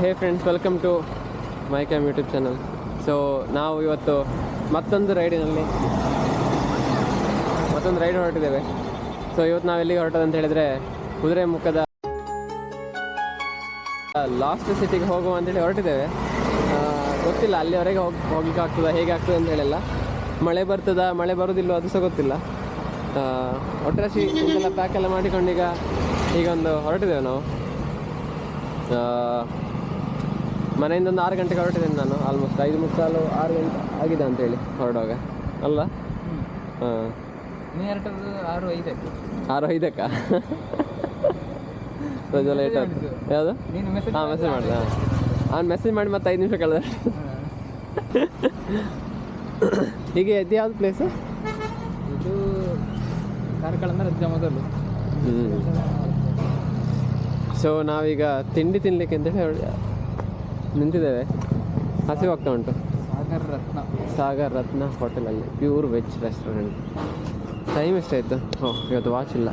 Hey friends, welcome to my cam YouTube channel. So ನಾವು ಇವತ್ತು ಮತ್ತೊಂದು ರೈಡ್ ಹೊರಟಿದ್ದೇವೆ. ಸೊ ಇವತ್ತು ನಾವು ಎಲ್ಲಿಗೆ ಹೊರಟೋದಂತ ಹೇಳಿದರೆ ಕುದುರೆಮುಖದ ಲಾಸ್ಟ್ ಸಿಟಿಗೆ ಹೋಗುವ ಅಂತೇಳಿ ಹೊರಟಿದ್ದೇವೆ. ಗೊತ್ತಿಲ್ಲ ಅಲ್ಲಿವರೆಗೆ ಹೋಗ್ಲಿಕ್ಕೆ ಆಗ್ತದ, ಹೇಗೆ ಆಗ್ತದೆ ಅಂತ ಹೇಳಿಲ್ಲ. ಮಳೆ ಬರ್ತದ, ಮಳೆ ಬರೋದಿಲ್ಲ ಅದು ಸಹ ಗೊತ್ತಿಲ್ಲ. ಒಟ್ರಾಶಿ ಇದೆಲ್ಲ ಪ್ಯಾಕ್ ಎಲ್ಲ ಮಾಡಿಕೊಂಡು ಈಗ ಒಂದು ಹೊರಟಿದ್ದೇವೆ ನಾವು. ಮನೆಯಿಂದ ಒಂದು 6 ಗಂಟೆಗೆ ಹೊರಟಿದ್ದೇನೆ ನಾನು. ಆಲ್ಮೋಸ್ಟ್ 5:30 6 ಗಂಟೆ ಆಗಿದೆ ಅಂತೇಳಿ ಹೊರಡುವಾಗ ಅಲ್ಲ. ಹಾಂ, 6:05 ಲೇಟ್ ಆಯ್ತು. ಯಾವುದು? ಹಾಂ, ಮೆಸೇಜ್ ಮಾಡಿದೆ. ಅವ್ನು ಮೆಸೇಜ್ ಮಾಡಿ ಮತ್ತೆ 5 ನಿಮಿಷ ಕಳೆದ. ಹೀಗೆ ಇದು ಯಾವುದು ಪ್ಲೇಸು? ಇದು ಕಾರ್ಕಳ ರಜೆ ಮೊದಲು. ಸೊ ನಾವೀಗ ತಿಂಡಿ ತಿನ್ನಲಿಕ್ಕೆ ಅಂತೇಳಿ ನಿಂತಿದ್ದೇವೆ. ಹಸಿವಾಗ್ತಾ ಉಂಟು. ಸಾಗರ್ ರತ್ನ ಹೋಟೆಲಲ್ಲಿ, ಪ್ಯೂರ್ ವೆಜ್ ರೆಸ್ಟೋರೆಂಟ್. ಟೈಮ್ ಎಷ್ಟಾಯಿತು? ಇವತ್ತು ವಾಚ್ ಇಲ್ಲ.